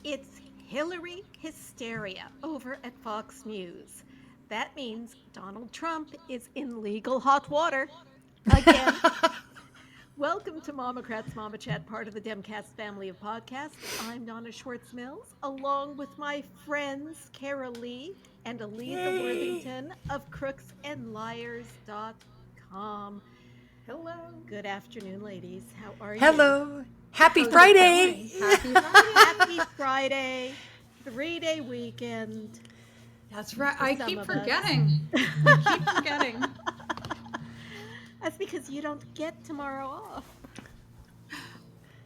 It's Hillary Hysteria over at Fox News. That means Donald Trump is in legal hot water again. Welcome to MOMocrats MOMochat, part of the Demcast family of podcasts. I'm Donna Schwartz Mills, along with my friends Karoli and Aliza Yay. Worthington of crooksandliars.com. Hello. Good afternoon, ladies. How are you? Hello. Happy How's it Friday. going? Happy Friday. Happy Friday, 3-day weekend That's right. for I some keep of us. forgetting. I keep forgetting. That's because you don't get tomorrow off.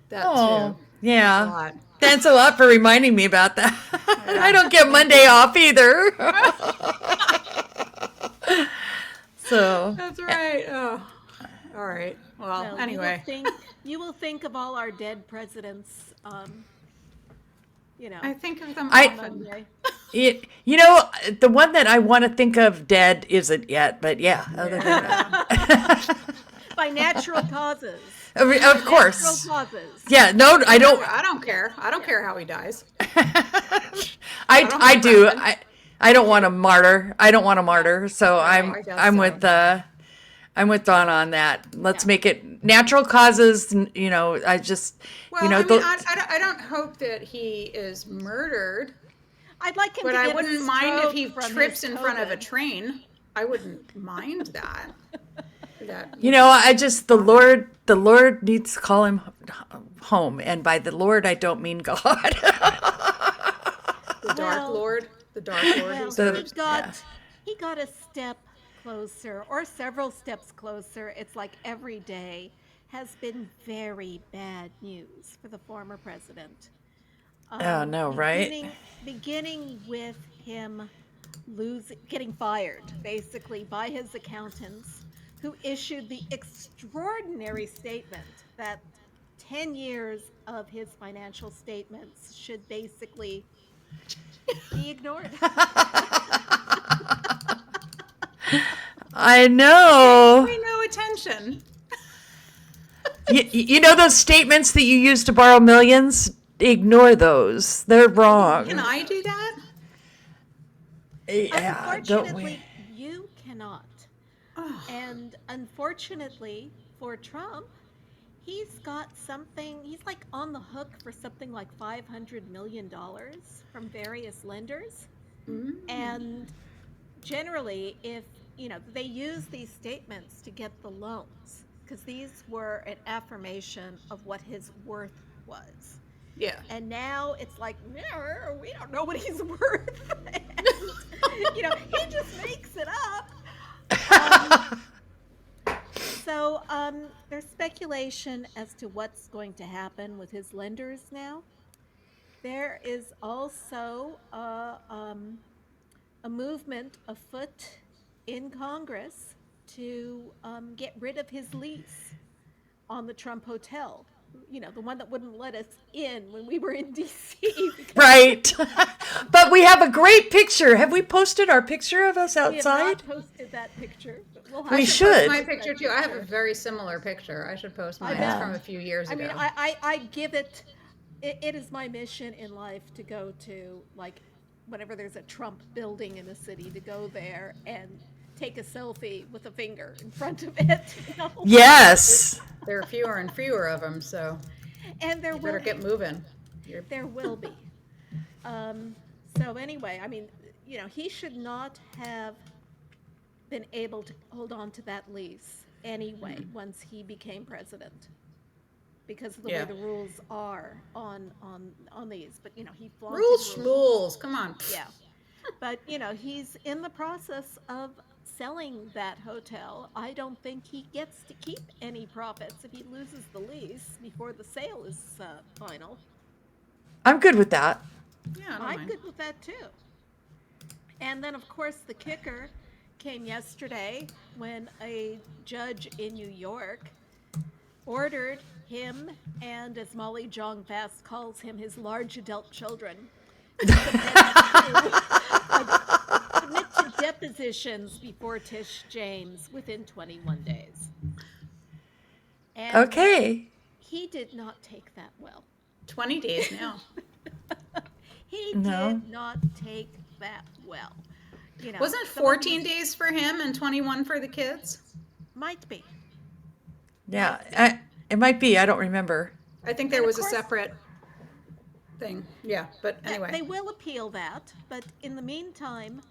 That Oh, too. That's a yeah. lot. Thanks a lot for reminding me about that. I Yeah. don't get Thank Monday you. off either. So, That's right. Oh. All right. Well, Well, anyway. you will think of all our dead presidents, you know, I think of them I, on often. Monday. the one that I want to think of dead isn't yet, but yeah, other than Yeah. that. By natural causes. Of Natural course. causes. Yeah, no, I don't. I don't care. I don't care how he dies. I, don't I have a do. preference. I don't want a martyr. I don't want a martyr. So I guess I'm so. with Donna on that. Let's Yeah. make it natural causes. I just, Well, I mean, the, I don't hope that he is murdered, I'd like him but to I get a wouldn't mind if stroke he from trips his in front of a COVID. train. I wouldn't mind that. That I just the Lord needs to call him home, and by the Lord I don't mean God. the Dark Well, Lord, the Dark Lord who well, serves. Yeah. he got a step closer, or several steps closer. It's like every day has been very bad news for the former president. Oh Um, no, right? beginning beginning with him getting fired basically by his accountants, who issued the extraordinary statement that 10 years of his financial statements should basically be ignored. I Pay know. no attention. You know those statements that you use to borrow millions? Ignore those. They're Can wrong. I do that? Yeah, don't we? Unfortunately, you cannot. Oh, And unfortunately for Trump, he's like on the hook for something like $500 million from various lenders. mm, And generally, if they use these statements to get the loans, because these were an affirmation of what his worth was. yeah. And now it's like, no, we don't know what he's worth. And, he just makes it up. Um, so there's speculation as to what's going to happen with his lenders now. There is also a movement afoot in Congress to get rid of his lease on the Trump Hotel. The one that wouldn't let us in when we were in DC because Right. But we have a great picture. Have we posted our picture of us we have not outside? posted that picture, but we'll I We have should to post should. my post that picture too. I have a picture. very similar picture. I should post I mine. It's bet. from Yeah. a few years I mean, ago. I give it is my mission in life to go to, like, whenever there's a Trump building in a city, to go there and take a selfie with a finger in front of it. Yes. There are fewer and fewer of them, so And there you better will get moving. You're, there will be. Um, so anyway, I mean, he should not have been able to hold on to that lease anyway once he became president, because of the way yeah. the rules are on these. But he flaunted Rules rules. schmools. Come on. Yeah. But he's in the process of selling that hotel. I don't think he gets to keep any profits if he loses the lease before the sale is final. I'm good with that. Yeah, I don't I'm mind. good with that too. And then, of course, the kicker came yesterday when a judge in New York ordered him and, as Molly Jong-Fast calls him, his large adult children submit to uh, submit to depositions before Tish James within 21 days. And Okay. he did not take that well. 20 days now. He No. did not take that well. Wasn't it some of 14 these- days for him and 21 for the kids? Might be. Yeah, it might be. I don't remember. I think there And of was a course- separate thing. Yeah, but anyway. They will appeal that, but in the meantime,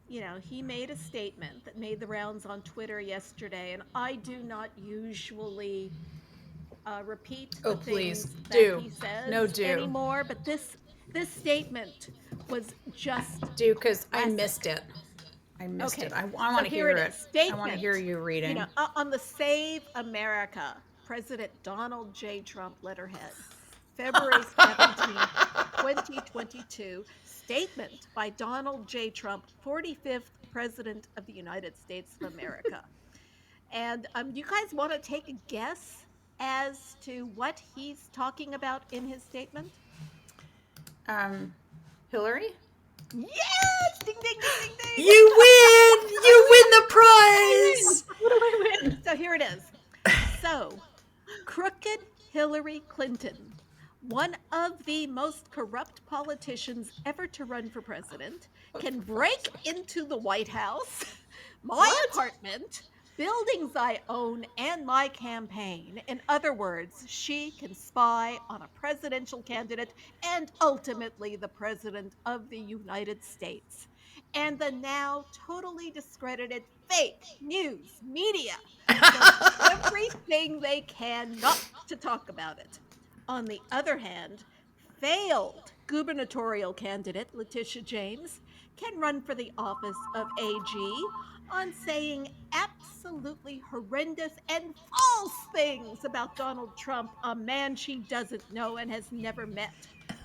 he made a statement that made the rounds on Twitter yesterday, and I do not usually repeat the Oh, please, things do. that he says No, do. anymore, but this statement was just Do, because I classic. missed it. I missed Okay, it. I so want to here hear it it. is. I want to Statement. hear you reading. On the Save America, President Donald J. Trump letterhead, February 17, 2022, statement by Donald J. Trump, 45th President of the United States of America. And you guys want to take a guess as to what he's talking about in his statement? Hillary? Yes! Ding, ding, ding, ding, ding! You win! You win the prize! What do I win? So here it is. So, crooked Hillary Clinton, one of the most corrupt politicians ever to run for president, can break into the White House, my apartment, buildings I own, and my campaign. In other words, she can spy on a presidential candidate and ultimately the president of the United States. And the now totally discredited fake news media does everything they can not to talk about it. On the other hand, failed gubernatorial candidate Letitia James can run for the office of AG on saying absolutely horrendous and false things about Donald Trump, a man she doesn't know and has never met.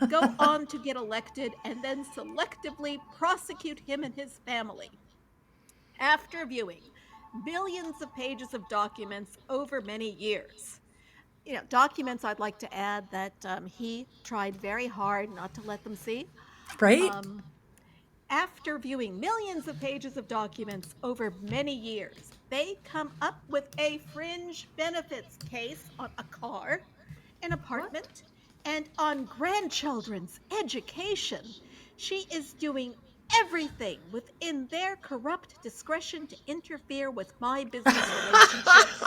Go on to get elected and then selectively prosecute him and his family. After viewing billions of pages of documents over many years, documents I'd like to add that he tried very hard not to let them see. Right? After viewing millions of pages of documents over many years, they come up with a fringe benefits case on a car, an apartment, and on grandchildren's education. She is doing everything within their corrupt discretion to interfere with my business relationships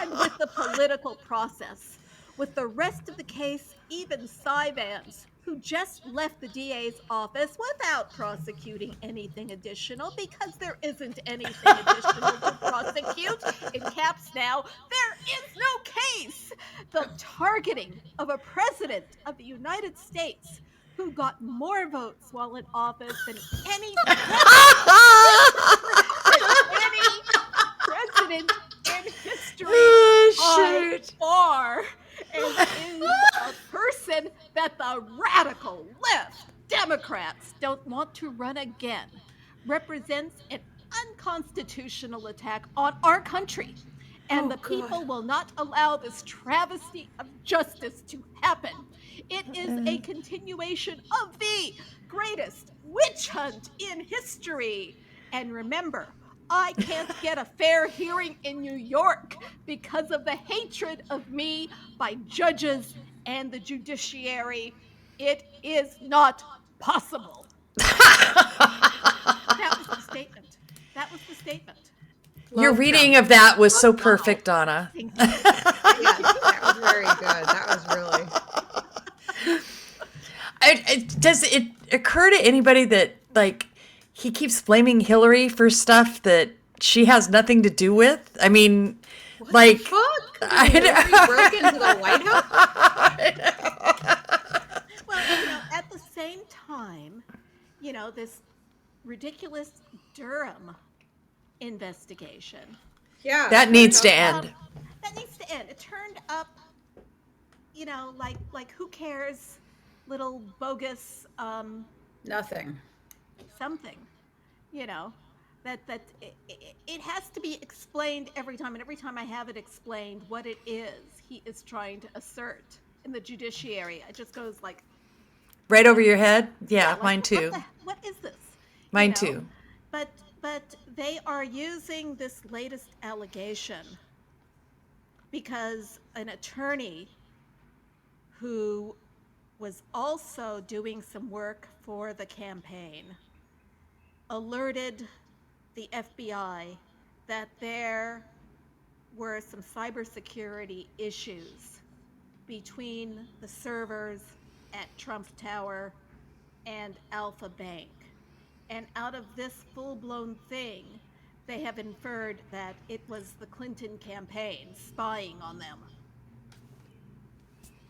and with the political process. With the rest of the case, even Cy Vance, who just left the DA's office without prosecuting anything additional because there isn't anything additional to prosecute, in caps now, there is no case. The targeting of a president of the United States who got more votes while in office than any president in history Oh, by far, and is a person that the radical left Democrats don't want to run again, represents an unconstitutional attack on our country. And the people will not allow this travesty of justice to happen. It is a continuation of the greatest witch hunt in history. And remember, I can't get a fair hearing in New York because of the hatred of me by judges and the judiciary. It is not possible. That was the statement. That was the statement. Your reading of that was so perfect, Donna. Thank you. Yeah, that was very good. That was really. Does it occur to anybody that, like, he keeps blaming Hillary for stuff that she has nothing to do with? I mean, like, Fuck! I Broke into the White House? Well, at the same time, this ridiculous Durham investigation. Yeah. that needs to end. That needs to end. It turned up, like who cares, little bogus Nothing. something, that it has to be explained every time, and every time I have it explained what it is he is trying to assert in the judiciary, it just goes like, Right over your head? Yeah, like, mine too. What is this? Mine too. But they are using this latest allegation because an attorney who was also doing some work for the campaign, alerted the FBI that there were some cybersecurity issues between the servers at Trump Tower and Alpha Bank. And out of this full-blown thing, they have inferred that it was the Clinton campaign spying on them.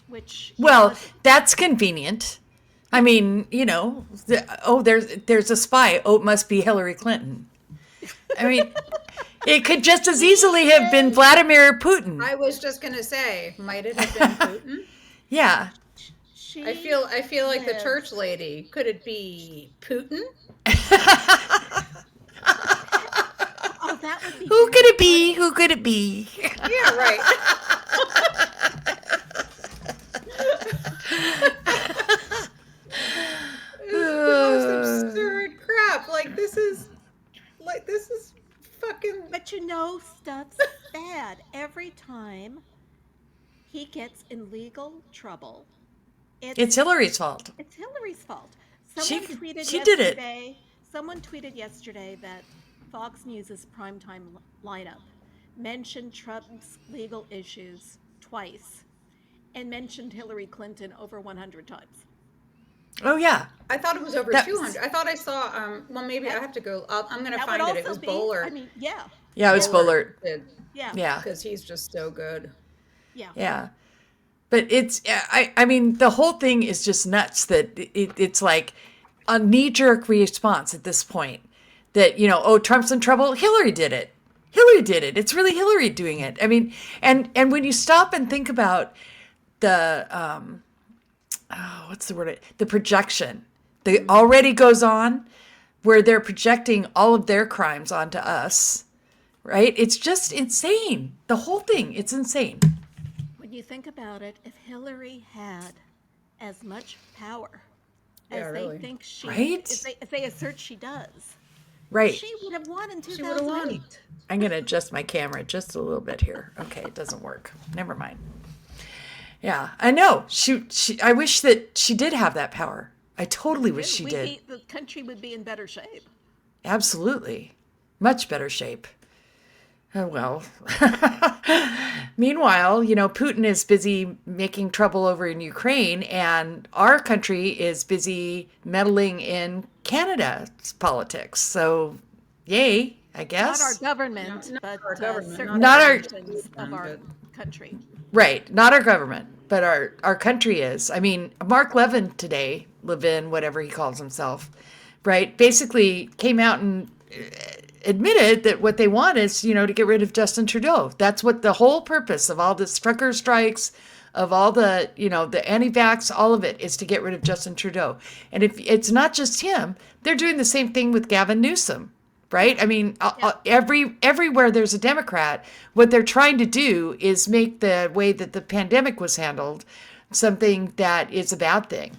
Which Well, that's convenient. I mean, there's a spy. Oh, it must be Hillary Clinton. I mean, it could just as easily have been Vladimir Putin. I was just gonna say, might it have been Putin? Yeah. I feel like the church lady. Could it be Putin? Oh, that would be Who could it be? Who could it be? Yeah, right. It's the most absurd crap. Like this is fucking. But stuff's bad. Every time he gets in legal trouble, It's Hillary's fault. It's Hillary's fault. She did it. Someone tweeted yesterday that Fox News' primetime lineup mentioned Trump's legal issues twice and mentioned Hillary Clinton over 100 times. Oh, yeah. I thought it was over 200. I thought I saw. Well, maybe I have to go. I'm going to find it. It was Bowler. I mean, yeah. Yeah, it was Bowler. Yeah. Yeah. Because he's just so good. Yeah. Yeah. But it's, I mean, the whole thing is just nuts that it's like a knee-jerk response at this point that, Trump's in trouble. Hillary did it. Hillary did it. It's really Hillary doing it. I mean, and when you stop and think about the, what's the word? The projection that already goes on where they're projecting all of their crimes onto us, right? It's just insane. The whole thing, it's insane. When you think about it, if Hillary had as much power as really. they think she, Right? if they assert she does, Right. she would have won in She would have won. 2008. I'm going to adjust my camera just a little bit here. Okay, it doesn't work. Never mind. Yeah, I know. I wish that she did have that power. I totally wish she did. The country would be in better shape. Absolutely. Much better shape. Oh, well. Meanwhile, Putin is busy making trouble over in Ukraine, and our country is busy meddling in Canada's politics. So, yay, I guess. Not our government, Not but our government, certain not our- sections of our country. Right. Not our government, but our country is. I mean, Mark Levin today, Levin, whatever he calls himself, right, basically came out and admitted that what they want is, to get rid of Justin Trudeau. That's what the whole purpose of all this trucker strikes, of all the, the anti-vax, all of it is to get rid of Justin Trudeau. And if it's not just him, they're doing the same thing with Gavin Newsom. Right? I mean, everywhere there's a Democrat, what they're trying to do is make the way that the pandemic was handled something that is a bad thing.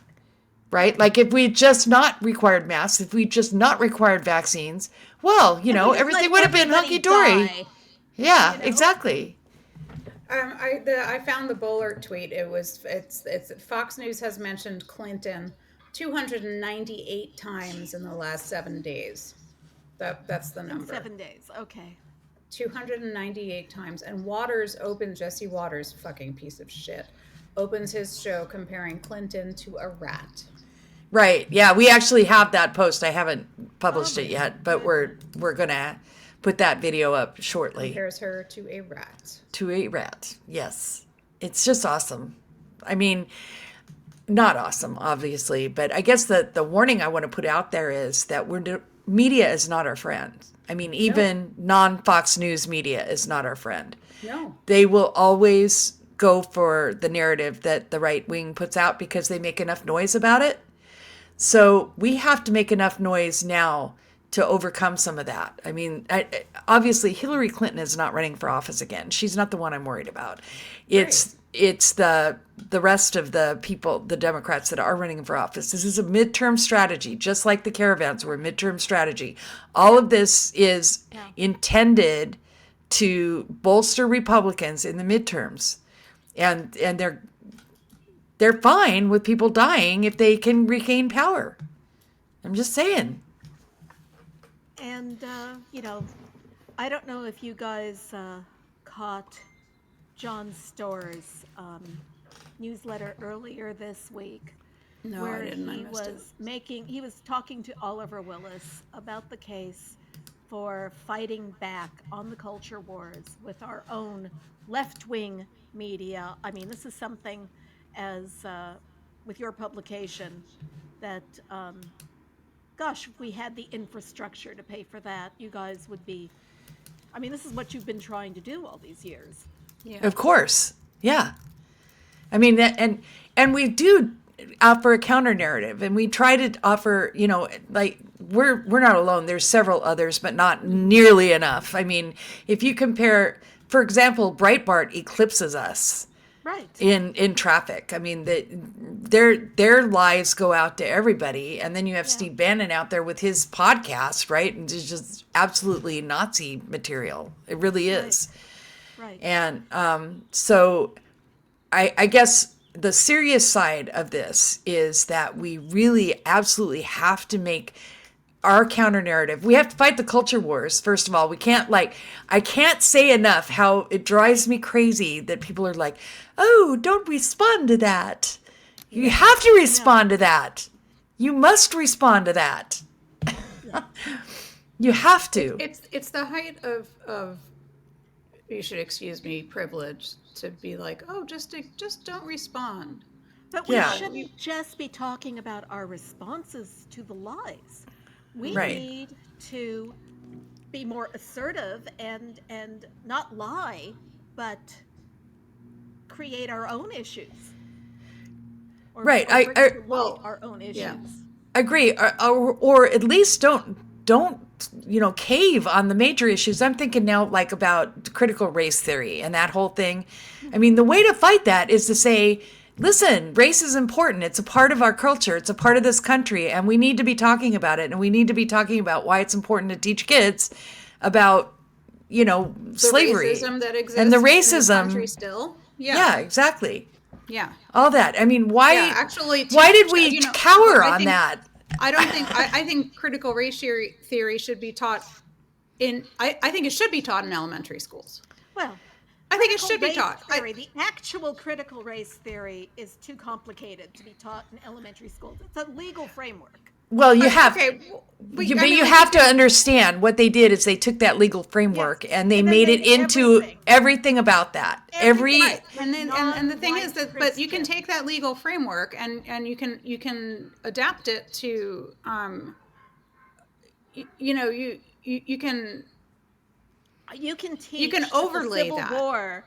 Right? Like if we just not required masks, if we just not required vaccines, well, everything would have been hunky-dory. Yeah, exactly. I found the Bowler tweet. It's Fox News has mentioned Clinton 298 times in the last 7 days. That's the number. 7 days. Okay. 298 times. And Jesse Waters, fucking piece of shit, opens his show comparing Clinton to a rat. Right. Yeah, we actually have that post. I haven't published it yet, but we're going to put that video up shortly. Compares her to a rat. To a rat. Yes. It's just awesome. I mean, not awesome, obviously, but I guess the warning I want to put out there is that media is not our friend. I mean, even non-Fox News media is not our friend. No. They will always go for the narrative that the right wing puts out because they make enough noise about it. So we have to make enough noise now to overcome some of that. I mean, obviously Hillary Clinton is not running for office again. She's not the one I'm worried about. It's the rest of the people, the Democrats that are running for office. This is a midterm strategy, just like the caravans were a midterm strategy. All of this is intended to bolster Republicans in the midterms. And they're they're fine with people dying if they can regain power. I'm just saying. And, I don't know if you guys caught John Storr's newsletter earlier this week. No, where I didn't. I he missed it. he was talking to Oliver Willis about the case for fighting back on the culture wars with our own left-wing media. I mean, this is something as with your publication that, gosh, if we had the infrastructure to pay for that, you guys would be, I mean, this is what you've been trying to do all these years. Yeah. Of course. Yeah. I mean, and we do offer a counter narrative, and we try to offer, like, we're not alone. There's several others, but not nearly enough. I mean, if you compare, for example, Breitbart eclipses us. Right. In traffic. I mean, their lives go out to everybody, and then you have Steve Bannon out there with his podcast, right? And it's just absolutely Nazi material. It really is. Right. And so I guess the serious side of this is that we really absolutely have to make our counter narrative. We have to fight the culture wars. First of all, we can't I can't say enough how it drives me crazy that people are like, oh, don't respond to that. You have to respond to that. You must respond to that. You have to. It's the height of you should excuse me, privilege to be like, oh, just don't respond. But we shouldn't just be talking about our responses to the lies. We need to be more assertive and not lie, but create our own issues. Or, right. Our own issues. Yeah. Agree. Or at least don't cave on the major issues. I'm thinking now like about critical race theory and that whole thing. I mean, the way to fight that is to say, listen, race is important. It's a part of our culture. It's a part of this country, and we need to be talking about it. And we need to be talking about why it's important to teach kids about, slavery racism that exists and the in racism. the country still. Yeah, exactly. Yeah. All that. I mean, why? Yeah, actually, why did we cower on that? I don't think. I think critical race theory should be taught in. I think it should be taught in elementary schools. Well, I think it should be taught. The actual critical race theory is too complicated to be taught in elementary schools. It's a legal framework. Well, you have, but you have to understand what they did is they took that legal framework and they made it into everything about that. Right. And the thing is that, but you can take that legal framework and you can adapt it to, you can teach. You can overlay the Civil that. War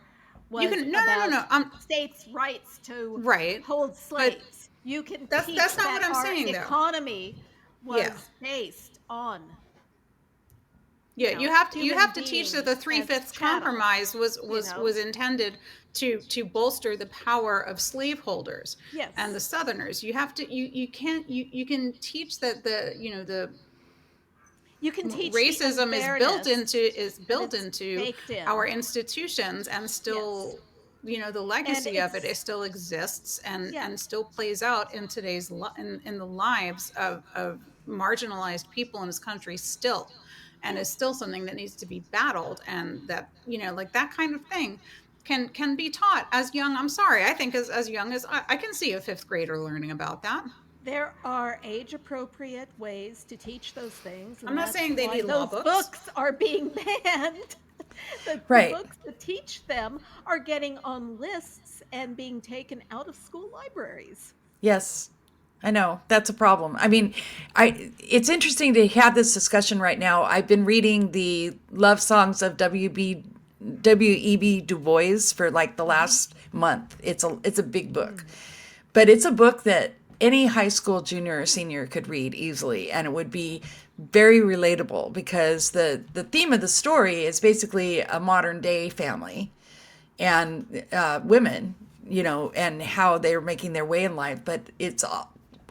was about states' rights to hold slaves. You can that's teach not that what I'm our saying, though. economy was based on. Yeah, you have to teach that the Three-Fifths Compromise was intended to bolster the power of slaveholders and the Southerners. You have to you can teach that you can teach racism is built into our institutions and still the legacy of it still exists and still plays out in today's in the lives of marginalized people in this country still, and is still something that needs to be battled, and that like that kind of thing can be taught as young. I'm sorry, I think as young as I can see a fifth grader learning about that. There are age-appropriate ways to teach those things. I'm not saying they need law books. Those books are being banned. The books that teach them are getting on lists and being taken out of school libraries. Yes, I know. That's a problem. I mean, it's interesting to have this discussion right now. I've been reading the love songs of W.E.B. Du Bois for like the last month. It's a big book. But it's a book that any high school junior or senior could read easily, and it would be very relatable because the theme of the story is basically a modern day family and women, and how they're making their way in life, but it's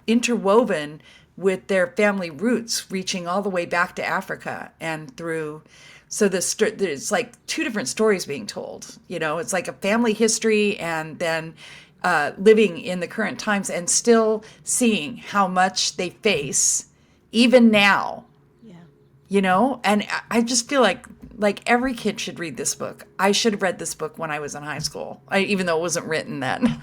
interwoven with their family roots reaching all the way back to Africa and through. So there's like two different stories being told. It's like a family history and then living in the current times and still seeing how much they face even now. Yeah. And I just feel like every kid should read this book. I should have read this book when I was in high school, even though it wasn't written then.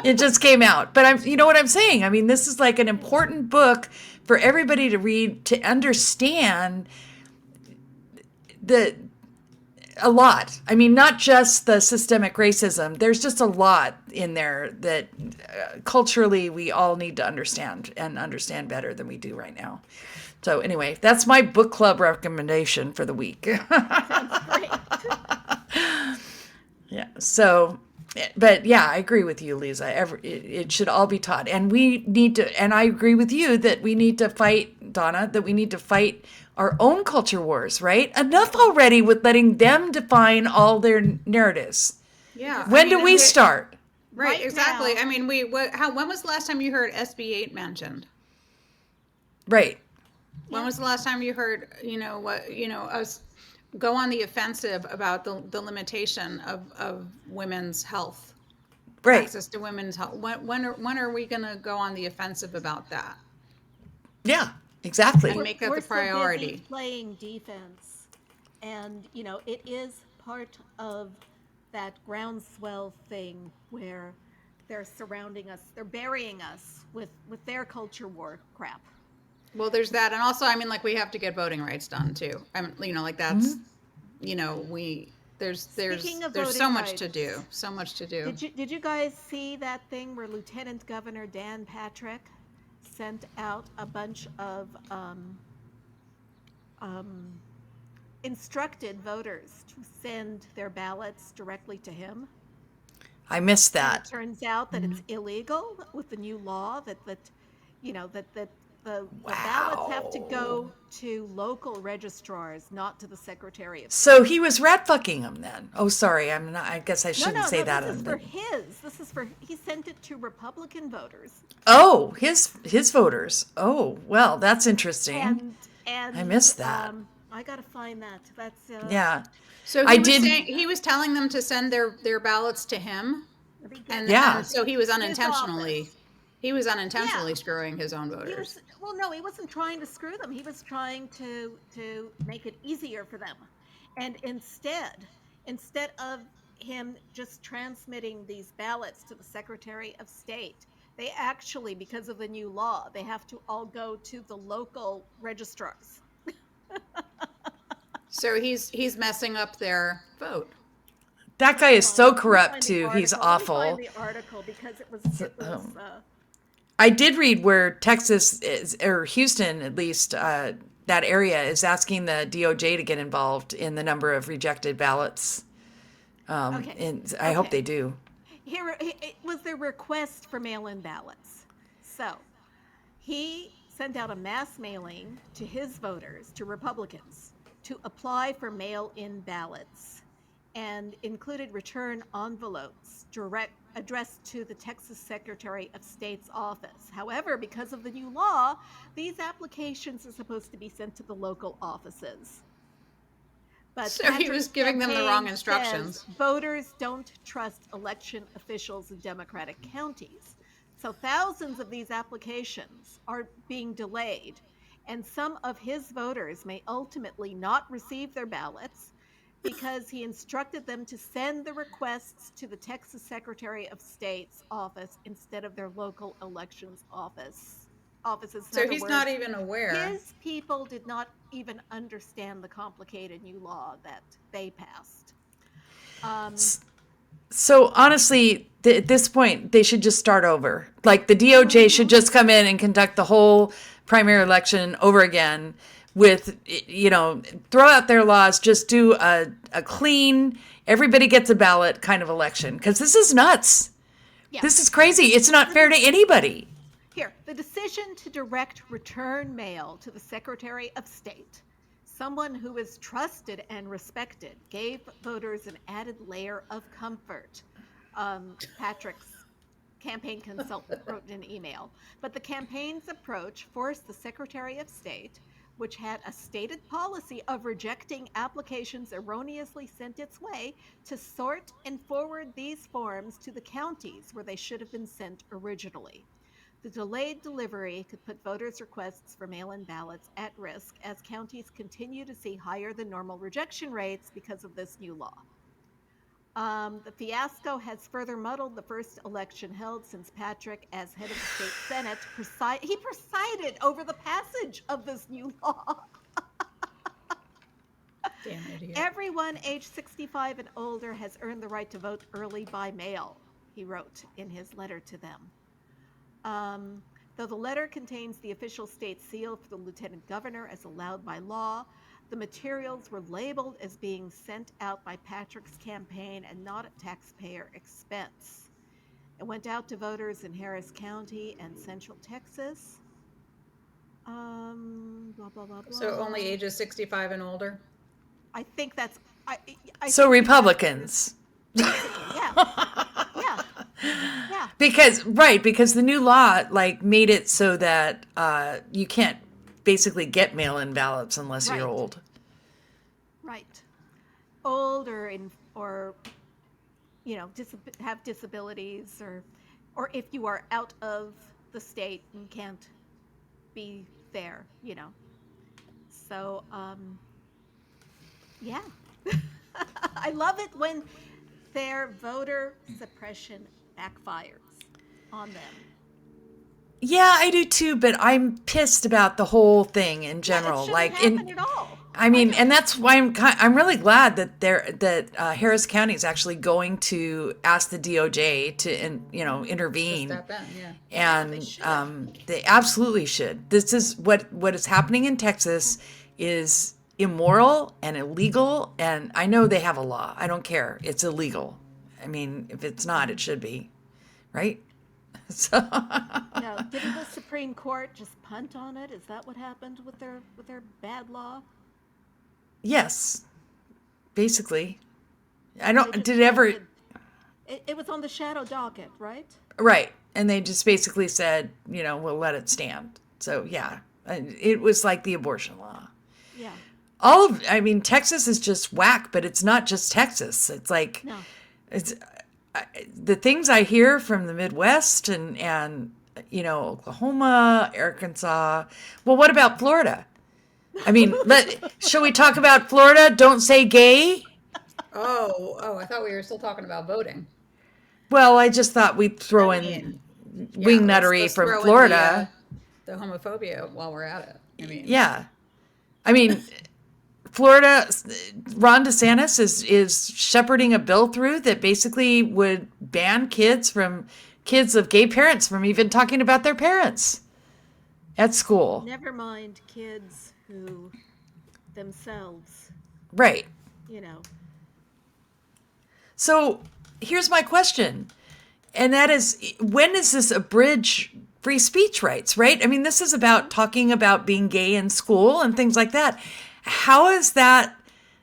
It just came out. But you know what I'm saying? I mean, this is like an important book for everybody to read, to understand a lot. I mean, not just the systemic racism. There's just a lot in there that culturally we all need to understand, and understand better than we do right now. So anyway, that's my book club recommendation for the week. Sounds great. Yeah. So, but yeah, I agree with you, Lisa. It should all be taught. And we need to, and I agree with you that we need to fight, Donna, that we need to fight our own culture wars, right? Enough already with letting them define all their narratives. Yeah. When do we start? Right, exactly. now. I mean, when was the last time you heard SB8 mentioned? Right. When was the last time you heard, us go on the offensive about the limitation of women's health, Right. access to women's health? When are we going to go on the offensive about that? Yeah, exactly. And make that We're the priority. So busy playing defense, and it is part of that groundswell thing where they're surrounding us, they're burying us with their culture war crap. Well, there's that, and also, I mean, like, we have to get voting rights done too. Like that's, there's Speaking of so voting much to rights, do, so much to do. Did you guys see that thing where Lieutenant Governor Dan Patrick sent out a bunch of instructed voters to send their ballots directly to him? I missed And that. it turns out that it's illegal with the new law that the ballots have to go to local registrars, not to the Secretary of State. So he was rat fucking them then. Oh, sorry. I guess I shouldn't No, say that. This is for he sent it to Republican voters. Oh, his voters. Oh, well, that's interesting. And I missed that. I gotta find that. That's Yeah. So he was telling them to send their ballots to him, and Yeah. and so he was His unintentionally office. Yeah. Yeah. screwing his own He voters. no, he wasn't trying to screw them. He was trying to make it easier for them. And instead of him just transmitting these ballots to the Secretary of State, they actually, because of the new law, they have to all go to the local registrars. So he's messing up their vote. That guy is so Let me corrupt find the too. He's article. Let me awful. find the article because it was I did read where Texas is, or Houston at least, that area is asking the DOJ to get involved in the number of rejected ballots. Okay. And I hope Okay. they do. Here it was their request for mail-in ballots. So he sent out a mass mailing to his voters, to Republicans, to apply for mail-in ballots, and included return envelopes addressed to the Texas Secretary of State's office. However, because of the new law, these applications are supposed to be sent to the local offices. But So he was giving them the wrong campaign instructions. says voters don't trust election officials in Democratic counties. So thousands of these applications are being delayed, and some of his voters may ultimately not receive their ballots because he instructed them to send the requests to the Texas Secretary of State's office instead of their local elections offices. In So other he's words, not even aware. his people did not even understand the complicated new law that they passed. So honestly, at this point, they should just start over. Like the DOJ should just come in and conduct the whole primary election over again with, throw out their laws, just do a clean, everybody gets a ballot kind of election. Because this is nuts. Yeah. This is crazy. It's not fair to anybody. Here, the decision to direct return mail to the Secretary of State, someone who is trusted and respected, gave voters an added layer of comfort. Patrick's campaign consultant wrote in an email. But the campaign's approach forced the Secretary of State, which had a stated policy of rejecting applications erroneously sent its way, to sort and forward these forms to the counties where they should have been sent originally. The delayed delivery could put voters' requests for mail-in ballots at risk as counties continue to see higher than normal rejection rates because of this new law. The fiasco has further muddled the first election held since Patrick, as head of the state Senate, he presided over the passage of this new law. Damn idiot. Everyone aged 65 and older has earned the right to vote early by mail, he wrote in his letter to them. Though the letter contains the official state seal for the lieutenant governor as allowed by law, the materials were labeled as being sent out by Patrick's campaign and not at taxpayer expense. It went out to voters in Harris County and Central Texas. Blah, blah, blah, blah. So only ages 65 and older? I think that's... So Republicans. Yeah. Because the new law made it so that you can't basically get mail-in ballots unless you're old. Right. Old or have disabilities or if you are out of the state and can't be there, So, yeah. I love it when their voter suppression backfires on them. Yeah, I do too, but I'm pissed about the whole thing in general. Yeah, it shouldn't happen at all. I mean, and that's why I'm really glad that Harris County is actually going to ask the DOJ to intervene. Step in, yeah. And they absolutely should. This is what is happening in Texas is immoral and illegal, and I know they have a law. I don't care. It's illegal. I mean, if it's not, it should be, right? So No, didn't the Supreme Court just punt on it? Is that what happened with their bad law? yes, basically. They just it was on the shadow docket, right? Right. And they just basically said, we'll let it stand. So yeah, it was like the abortion law. Yeah. Texas is just whack, but it's not just Texas. It's like, No. it's the things I hear from the Midwest and Oklahoma, Arkansas. Well, what about Florida? I mean, shall we talk about Florida? Don't say gay. Oh, I thought we were still talking about voting. Well, I just thought we'd throw in wingnuttery let's from throw in Florida. The homophobia while we're at it. Yeah. I mean, Florida, Ron DeSantis is shepherding a bill through that basically would ban kids of gay parents from even talking about their parents at school. Never mind kids who themselves, Right. So here's my question. And that is, when does this abridge free speech rights, right? I mean, this is about talking about being gay in school and things like that. How is that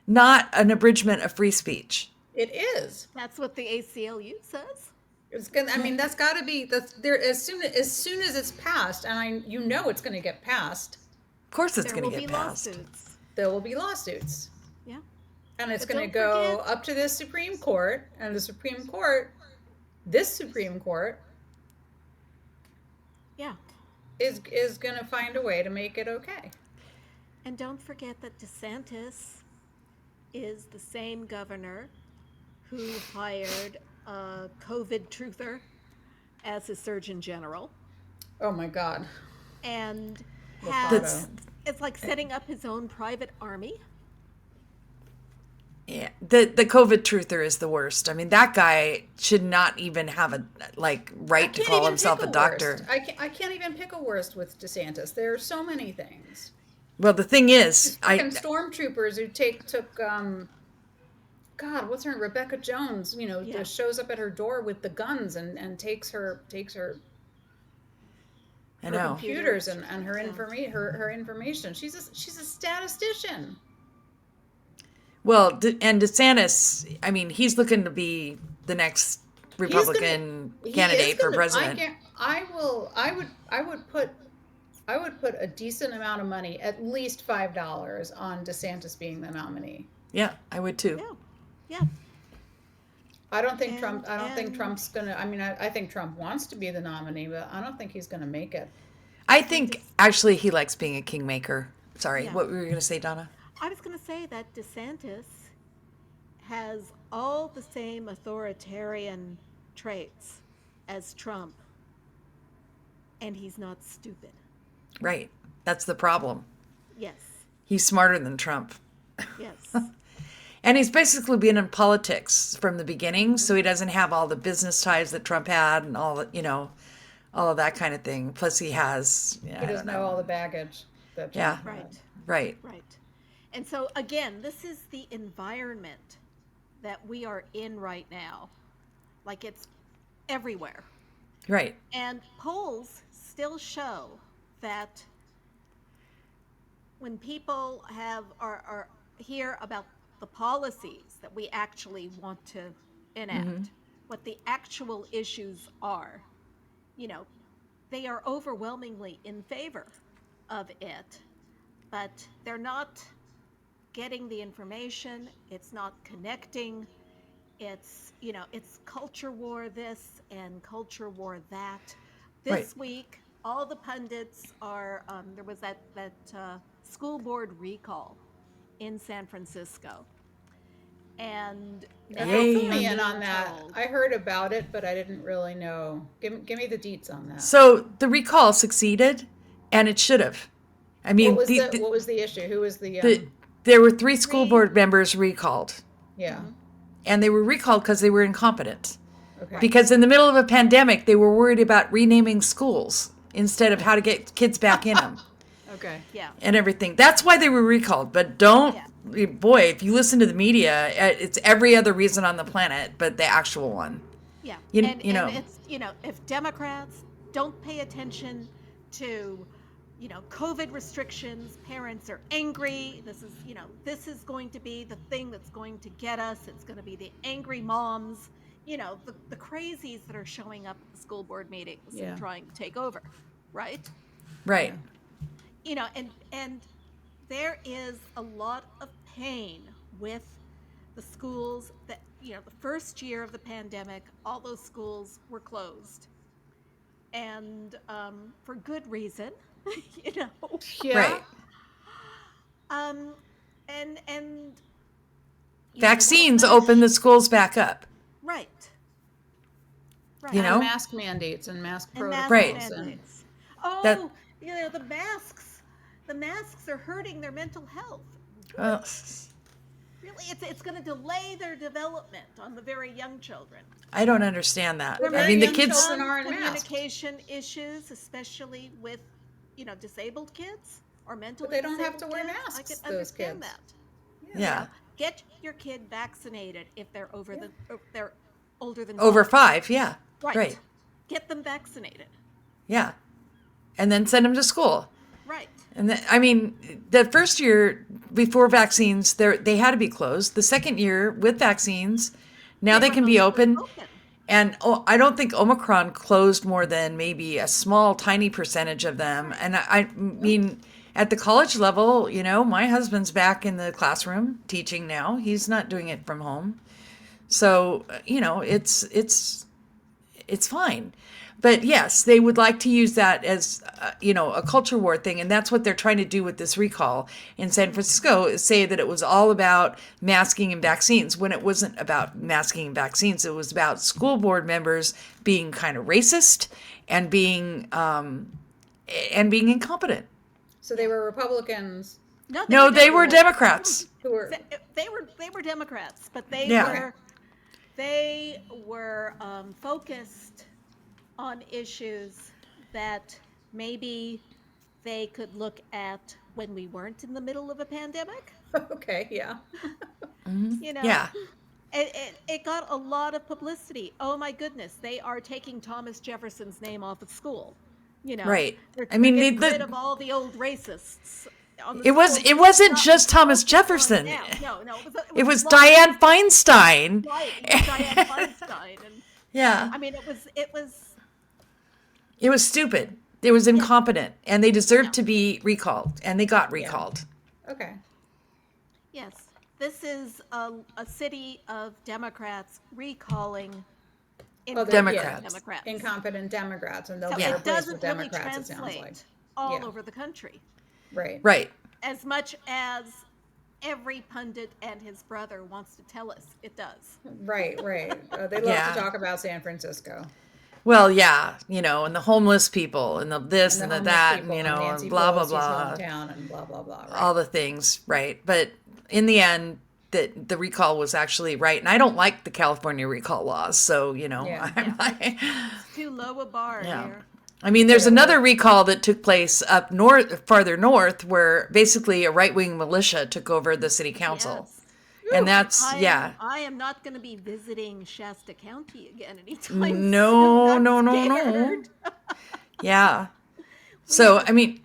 not an abridgment of free speech? It is. that's what the ACLU says. It's gonna. I mean, that's got to be. That's there as soon as it's passed, and it's going to get passed. Of course it's There going will to be get passed. lawsuits. There will be lawsuits, Yeah. and it's But going to don't go forget- up to the Supreme Court, and this Supreme Court, Yeah. is going to find a way to make it okay. And don't forget that DeSantis is the same governor who hired a COVID truther as his Surgeon General. Oh my God. And That's- it's like setting up his own private army. Yeah, the COVID truther is the worst. I mean, that guy should not even have a right to Can't call even himself pick a doctor. worst. I can't even pick a worst with DeSantis. There are so many things. Well, the thing is, Fucking stormtroopers who took God, what's her name? Rebecca Jones, Yeah. just shows up at her door with the guns and takes her I know. computers and her Yeah. her information. She's a statistician. Well, and DeSantis, I mean, he's looking to be the next Republican He candidate is for gonna- president. I would put I would put a decent amount of money, at least $5, on DeSantis being the nominee. Yeah, I would too. Yeah. Yeah. I don't think And- and- Trump's gonna. I mean, I think Trump wants to be the nominee, but I don't think he's gonna make it. I think actually he likes being a kingmaker. Sorry, Yeah. what were you going to say, Donna? I was going to say that DeSantis has all the same authoritarian traits as Trump, and he's not stupid. Right. That's the problem. Yes. He's smarter than Trump. Yes. And he's basically been in politics from the beginning, so he doesn't have all the business ties that Trump had and all, all of that kind of thing. Plus he has, He doesn't have all the baggage that Trump had. Right. Right. Right. And so, again, this is the environment that we are in right now. Like, it's everywhere. Right. And polls still show that when people are hear about the policies that we actually want to enact, what the actual issues are, they are overwhelmingly in favor of it, but they're not getting the information. It's not connecting. It's it's culture war this and culture war that. This week, all the pundits are. There was that school board recall in San Francisco, and now Yay. Fill me they're in on being that. told- I heard about it, but I didn't really know. Give me the deets on that. So the recall succeeded, and it should have. I mean, What was the issue? Who was the? there were 3 school board members recalled, Yeah. and they were recalled because they were incompetent. Okay. Because in the middle of a pandemic, they were worried about renaming schools instead of how to get kids back in them Okay. Yeah. and everything. That's why they were recalled. But don't, boy, if you listen to the media, it's every other reason on the planet but the actual one. Yeah. You and know. it's, if Democrats don't pay attention to, COVID restrictions, parents are angry. This is going to be the thing that's going to get us. It's going to be the angry moms, the crazies that are showing up at the school board meetings Yeah. and trying to take over, right? Right. And there is a lot of pain with the schools that, the first year of the pandemic, all those schools were closed. And for good reason, Yeah. Right. And Vaccines open the schools back up. right. Right. You know? And mask mandates and mask And mask protocols. Right. mandates. Oh, That- the masks are hurting their mental health. Uh, Really, it's going to delay their development on the very young children. I don't understand that. Well, I very mean, the young kids. children are in masks. Communication issues, especially with, disabled kids or mentally But they don't have disabled to wear kids. masks, I can those understand kids. that. Yeah. Get your kid vaccinated if they're they're older than Over 5. 5. Yeah. Right. Right. Get them vaccinated. Yeah. And then send them to school. Right. And I mean, the first year before vaccines, they had to be closed. The second year with vaccines, now they can be open. And I don't think Omicron closed more than maybe a small, tiny percentage of them. And I mean, at the college level, my husband's back in the classroom teaching now. He's not doing it from home. So, it's fine. But yes, they would like to use that as, a culture war thing. And that's what they're trying to do with this recall in San Francisco, is say that it was all about masking and vaccines, when it wasn't about masking and vaccines. It was about school board members being kind of racist and being incompetent. So they were Republicans No, they were Democrats. who were. They were Democrats, but they Yeah. were focused on issues that maybe they could look at when we weren't in the middle of a pandemic. Okay. Yeah. Yeah. It got a lot of publicity. Oh my goodness, they are taking Thomas Jefferson's name off of school. Right. They're I mean, getting the- rid of all the old racists. On the It was- school. it wasn't Not- just Thomas not Jefferson. now. No, It was lots- Dianne Feinstein. Right, it was Dianne Feinstein, and Yeah. I mean, it was It was stupid. It was incompetent, and they deserved to be recalled, and they got recalled. Okay. Yes. This is a city of Democrats recalling Democrats. Democrats. Incompetent Democrats, and they'll So be it replaced doesn't with really Democrats, it sounds like. translate all Yeah. over the country. Right. Right. As much as every pundit and his brother wants to tell us it does. Right. They love Yeah. to talk about San Francisco. Well, yeah, and the homeless people, and the this and the homeless that, people, and, Nancy blah, blah, Pelosi's blah. hometown, and blah, blah, blah. Right? All the things, right? But in the end, the recall was actually right. And I don't like the California recall laws, so, I'm like, Too low a bar here. I mean, there's another recall that took place up farther north, where basically a right-wing militia took over the city council. Yes. And that's, I am not going to be visiting Shasta County again anytime No. soon. I'm scared. Yeah. So, I mean,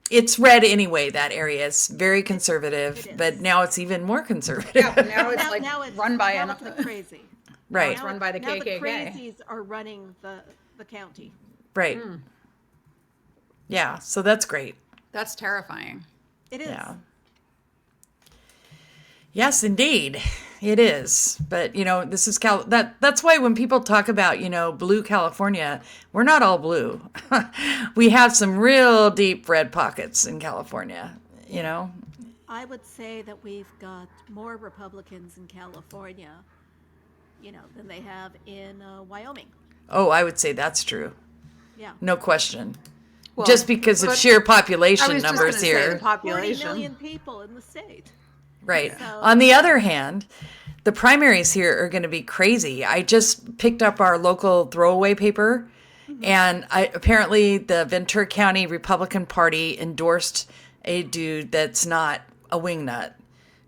it's red anyway, that area. It's very conservative, but now it's even more conservative. Yeah, but now it's like now it's, run by now an it's the crazy. Right. It's run by the Now the KKK. crazies are running the county. Right. Yeah, so that's great. That's terrifying. It is. Yeah. Yes, indeed. It is. But, this is that's why when people talk about, blue California, we're not all blue. We have some real deep red pockets in California, I would say that we've got more Republicans in California, than they have in Wyoming. Oh, I would say that's true. Yeah. No question. Well, Just because of but sheer I population was just numbers gonna say here. the 40 population. million people in the state. Right. So- On the other hand, the primaries here are going to be crazy. I just picked up our local throwaway paper, and apparently the Ventura County Republican Party endorsed a dude that's not a wingnut.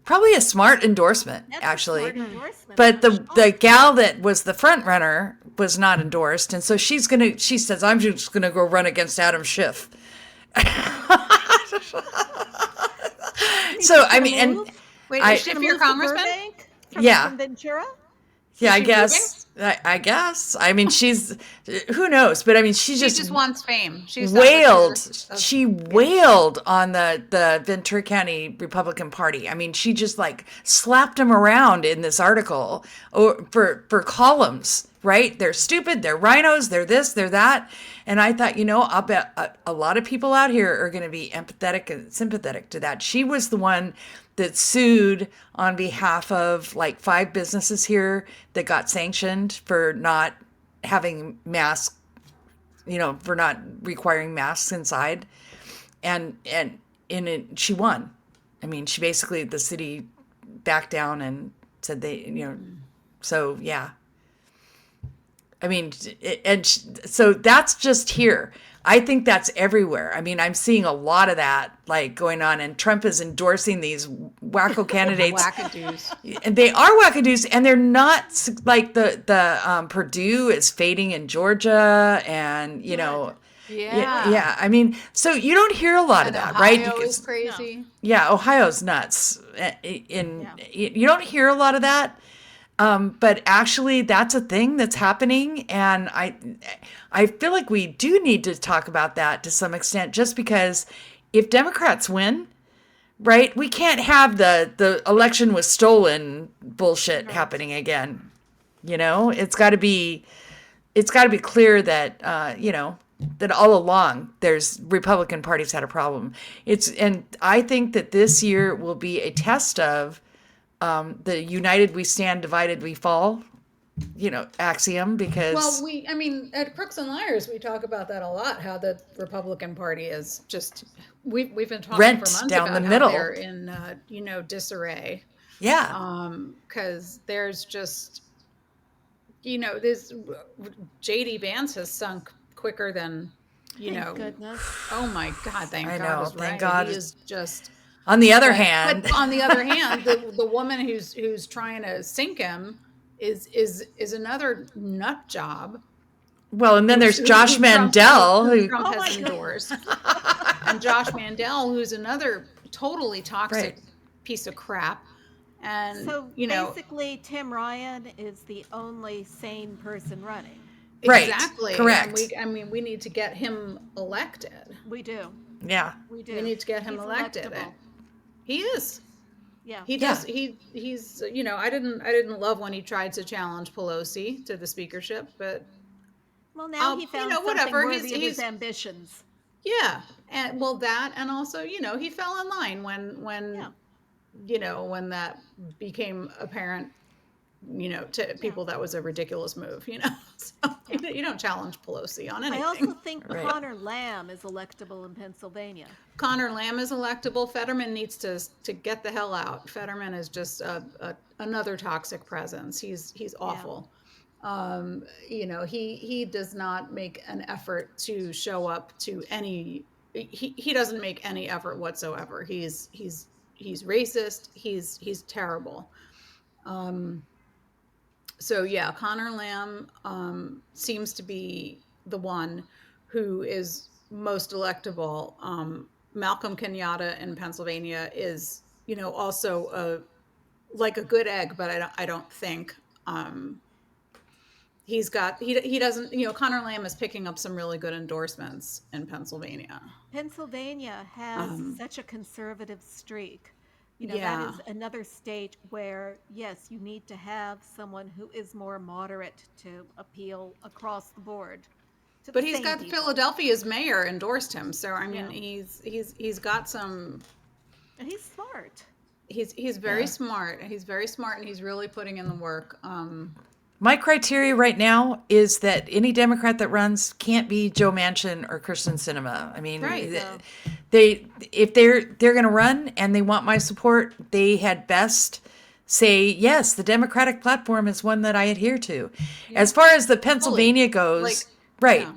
Probably a smart endorsement, That's actually. a smart endorsement. But the gal that was the front runner was not endorsed, and so she says, I'm just gonna go run against Adam Schiff. So I mean, and Wait, I- is Schiff your congressman? Burbank Yeah. From Ventura? yeah, I she guess. I guess. I mean, she's who knows, but I mean, she She just just wants fame. She's wailed. She wailed on the Ventura County Republican Party. I mean, she just like slapped them around in this article for columns, right? They're stupid. They're rhinos. They're this. They're that. And I thought, I'll bet a lot of people out here are going to be empathetic and sympathetic to that. She was the one that sued on behalf of like 5 businesses here that got sanctioned for not having masks, for not requiring masks inside. And she won. I mean, she basically, the city backed down and said so yeah. I mean, so that's just here. I think that's everywhere. I mean, I'm seeing a lot of that like going on, and Trump is endorsing these wacko candidates. wackadoos. And they are wackadoos, and they're not like the Purdue is fading in Georgia, and yeah. I mean, so you don't hear a lot of that, right? Ohio Because is crazy. yeah, Ohio's nuts. You don't hear a lot of that. But actually, that's a thing that's happening, and I feel like we do need to talk about that to some extent, just because if Democrats win, right, we can't have the election was stolen bullshit happening again. It's got to be clear that that all along there's Republican parties had a problem. And I think that this year will be a test of the united we stand, divided we fall, axiom, because Well, at Crooks and Liars, we talk about that a lot, how the Republican Party is just, we've been talking Rent for months down about the how middle. they're in, disarray. yeah, Because there's just, this JD Vance has sunk quicker than, Thank goodness. oh my God, thank I God. know, was thank right. God. He is just. on the other hand, But on the other hand, the woman who's trying to sink him is another nut job. well, and then there's who Josh Trump- Mandel, who who Trump has endorsed, and Josh Mandel, who's another totally toxic Right. piece of crap. And So basically, Tim Ryan is the only sane person running. Right. Exactly. Correct. And I mean, we need to get him elected. We do. Yeah. We do. We need to get him He's elected. electable. He is. Yeah. He Yeah. does. He's. I didn't love when he tried to challenge Pelosi to the speakership, but Well, now he found something whatever. worthy of his He's ambitions. yeah, and well that, and also he fell in line Yeah. when that became apparent. To Yeah. people that was a ridiculous move. So Yeah. you don't challenge Pelosi on I also anything. think Right. Connor Lamb is electable in Pennsylvania. Connor Lamb is electable. Fetterman needs to get the hell out. Fetterman is just another toxic presence. He's awful. He does not make an effort to show up to any. He doesn't make any effort whatsoever. He's racist. He's terrible. So yeah, Connor Lamb seems to be the one who is most electable. Malcolm Kenyatta in Pennsylvania is, also like a good egg, but I don't think he doesn't. Connor Lamb is picking up some really good endorsements in Pennsylvania. Pennsylvania has such a conservative streak. That Yeah. is another state where, yes, you need to have someone who is more moderate to appeal across the board. But he's got people. Philadelphia's mayor endorsed him, so I mean, Yeah. he's got some. And he's smart. He's very smart. He's very smart, and he's really putting in the work. My criteria right now is that any Democrat that runs can't be Joe Manchin or Kirsten Sinema. I mean, Right. if they're going to run and they want my support, they had best say, yes, the Democratic platform is one that I adhere to. As far as the Pennsylvania goes, right. Yeah.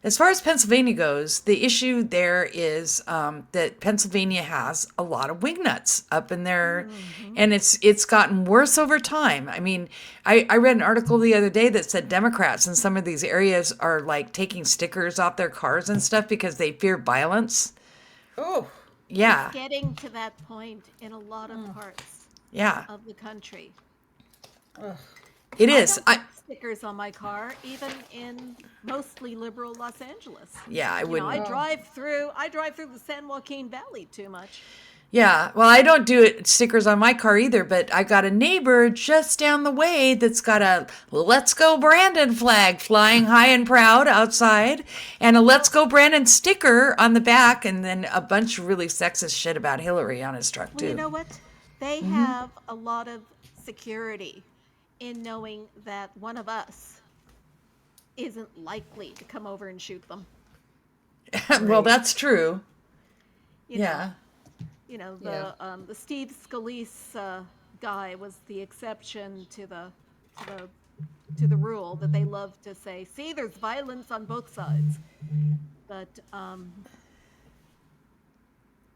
As far as Pennsylvania goes, the issue there is that Pennsylvania has a lot of wingnuts up in there, and it's gotten worse over time. I mean, I read an article the other day that said Democrats in some of these areas are like taking stickers off their cars and stuff because they fear violence. Oh. Yeah, Getting to that point in a lot of parts yeah, of the country. it is. I don't put stickers on my car, even in mostly liberal Los Angeles. Yeah, I You know, wouldn't. I drive through the San Joaquin Valley too much. Yeah, well, I don't do it stickers on my car either, but I got a neighbor just down the way that's got a Let's Go Brandon flag flying high and proud outside and a Let's Go Brandon sticker on the back and then a bunch of really sexist shit about Hillary on his truck, Well, too. you know what? They have a lot of security in knowing that one of us isn't likely to come over and shoot them. Well, that's true. You know, Yeah. The Steve Scalise guy was the exception to the rule that they love to say. See, there's violence on both sides, but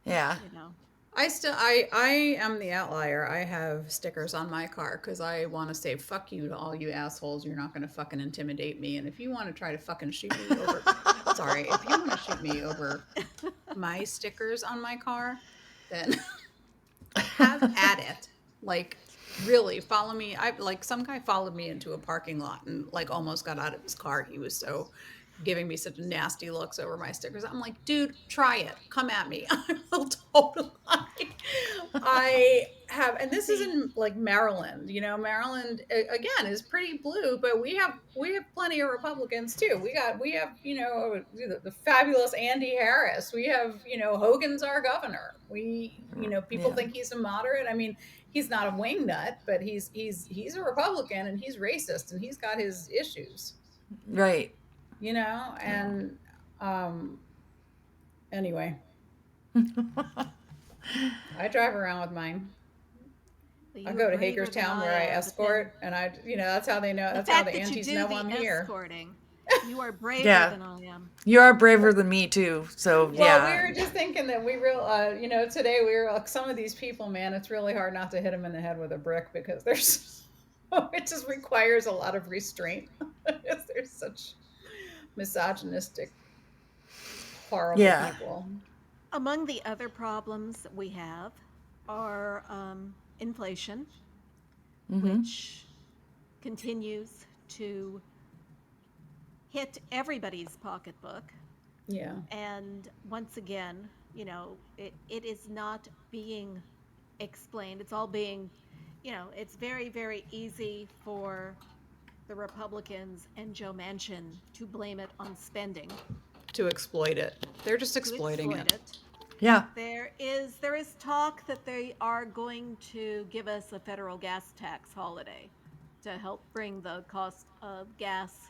Yeah. I am the outlier. I have stickers on my car because I want to say fuck you to all you assholes. You're not going to fucking intimidate me. And if you want to try to fucking shoot me over, sorry, if you want to shoot me over my stickers on my car, then have at it. Like, really, follow me. Some guy followed me into a parking lot and like almost got out of his car. He was so giving me such nasty looks over my stickers. I'm like, dude, try it. Come at me. I will totally. I have, and this is in like Maryland. Maryland again is pretty blue, but we have plenty of Republicans too. We have the fabulous Andy Harris. We have Hogan's our governor. People think he's a moderate. I mean, he's not a wingnut, but he's a Republican and he's racist and he's got his issues. Right. And anyway, I drive around with mine. I go to Hagerstown where I escort, and that's how they know. That's how the aunties know I'm here. Escorting. You are braver Yeah. than I am. You are braver than me, too. So, Well, yeah. we were just thinking that today we were like, some of these people, man, it's really hard not to hit them in the head with a brick because it just requires a lot of restraint. There's such misogynistic, horrible people. Among the other problems that we have are inflation, which continues to hit everybody's pocketbook. Yeah. And once again, it is not being explained. It's all being, it's very, very easy for the Republicans and Joe Manchin to blame it on spending, To exploit it. They're just to exploiting exploit it. it. Yeah. There is talk that they are going to give us a federal gas tax holiday to help bring the cost of gas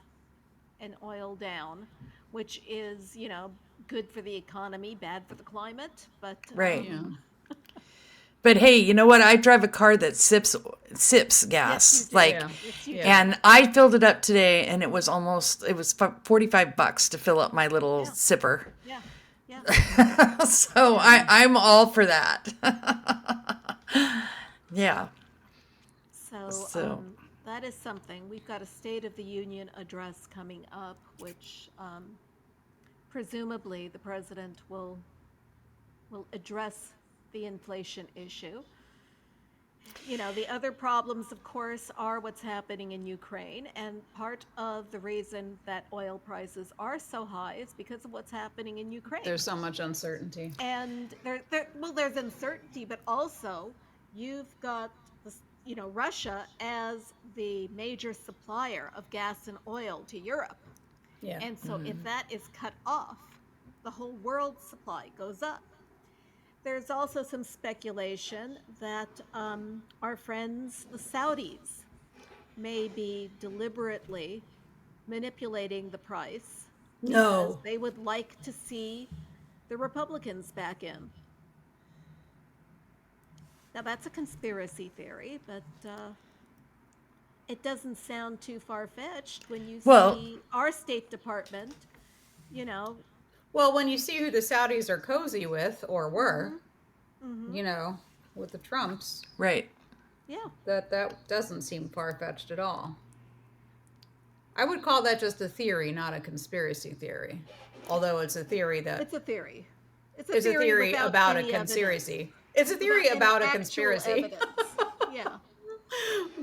and oil down, which is, good for the economy, bad for the climate, but Right. Yeah. But hey, you know what? I drive a car that sips yes, gas. you do. Like, Yeah. Yes, you do. Yeah. and I filled it up today, and it was $45 to fill up my little Yeah. sipper. Yeah, yeah. So I'm all for that. Yeah. So that is something. We've got a State of the Union address coming up, which presumably the president will address the inflation issue. The other problems, of course, are what's happening in Ukraine, and part of the reason that oil prices are so high is because of what's happening in Ukraine. There's so much uncertainty. And there's uncertainty, but also you've got Russia as the major supplier of gas and oil to Europe. Yeah. And so if that is cut off, the whole world's supply goes up. There's also some speculation that our friends, the Saudis, may be deliberately manipulating the price because No. they would like to see the Republicans back in. Now, that's a conspiracy theory, but it doesn't sound too far-fetched when you Well- see our State Department, Well, when you see who the Saudis are cozy with, or were, with the Trumps, Right. yeah. that doesn't seem far-fetched at all. I would call that just a theory, not a conspiracy theory. Although it's a theory that It's a theory. it's a theory without about a any evidence. conspiracy. It's a theory Without any about a actual conspiracy. evidence. Yeah.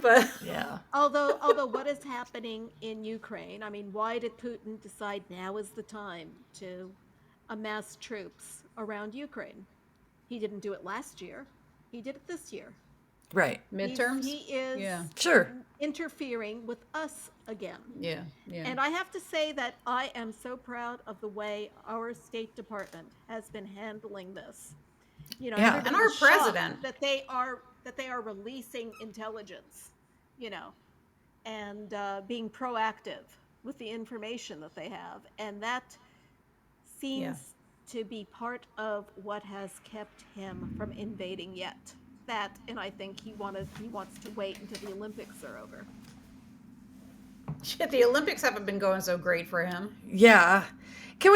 But Yeah. Although what is happening in Ukraine, I mean, why did Putin decide now is the time to amass troops around Ukraine? He didn't do it last year. He did it this year. Right. midterms? He is Yeah. Sure. interfering with us again. Yeah. Yeah. And I have to say that I am so proud of the way our State Department has been handling this. Yeah. everybody And our was shocked president. that they are releasing intelligence, and being proactive with the information that they have, and that seems to be part of what has kept him from invading yet. That, and I think he wants to wait until the Olympics are over. Shit, the Olympics haven't been going so great for him. Yeah. Can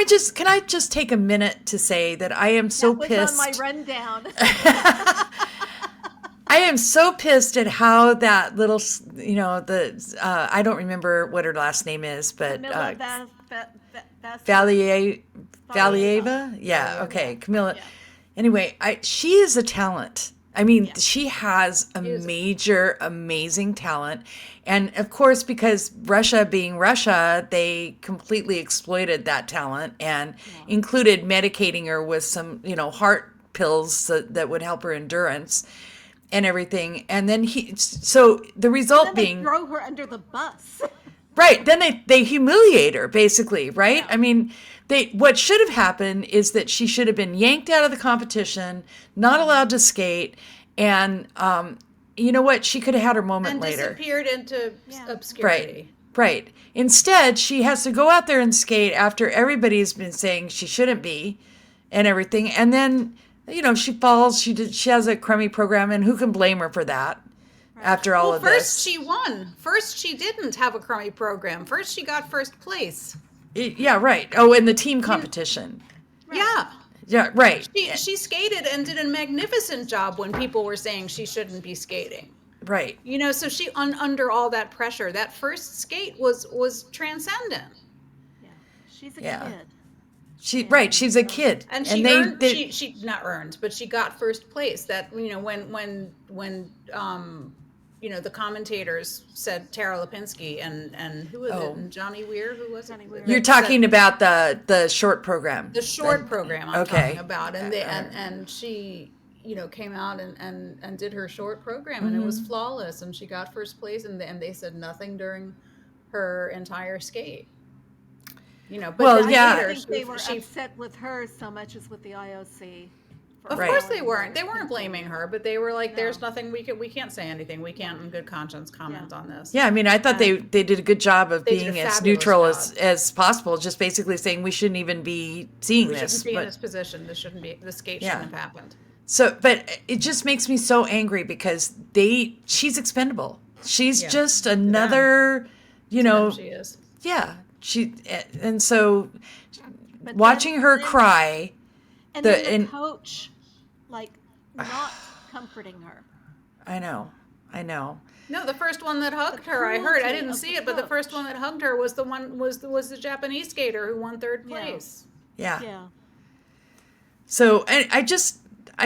I just take a minute to say that I am so That was pissed. on my rundown. I am so pissed at how that little, I don't remember what her last name is, but Camilla Valieva? Valieva. Yeah, okay, Camilla. Yeah. Anyway, she is a talent. I mean, Yeah. she has a She is. major, amazing talent. And of course, because Russia being Russia, they completely exploited that talent and included medicating her with some, heart pills that would help her endurance and everything. And then so the result Then they being, throw her under the bus. right, then they humiliate her, basically, right? I mean, what should have happened is that she should have been yanked out of the competition, not allowed to skate, and you know what? She could have had her moment And later. disappeared into Yeah. obscurity. Right. Instead, she has to go out there and skate after everybody's been saying she shouldn't be and everything. And then, she falls, she has a crummy program, and who can blame her for that after all Well, of first this? she won. First she didn't have a crummy program. First she got first place. Yeah, right. Oh, in the team competition. Yeah. Yeah, right. She skated and did a magnificent job when people were saying she shouldn't be skating. Right. So she under all that pressure, that first skate was transcendent. Yeah. She's a Yeah. kid. She's a kid. And she earned, she not earned, but she got first place. That when the commentators said Tara Lipinski and who was it? And Johnny Weir, who was Johnny it? Weir. You're talking about the short program. The short program I'm okay. talking about, and she came out and did her short program, and it was flawless, and she got first place, and they said nothing during her entire skate. But Well, I yeah. don't think they were upset with her so much as with the IOC. Of course they weren't. They weren't blaming her, but they were like, "There's nothing we can't say anything. We can't, in good conscience, comment on this." Yeah, I mean, I thought they did a good job of being as neutral job. as possible, just basically saying we shouldn't even be seeing We this. shouldn't be in this position. This skate shouldn't have happened. So, but it just makes me so angry because she's expendable. She's just another, She is. Yeah, and so watching her cry. And then the coach, like, not comforting her. I know. No, the first one that hugged her, I heard. I didn't see it, but the first one that hugged her was the Japanese skater who won third place. Yeah. So I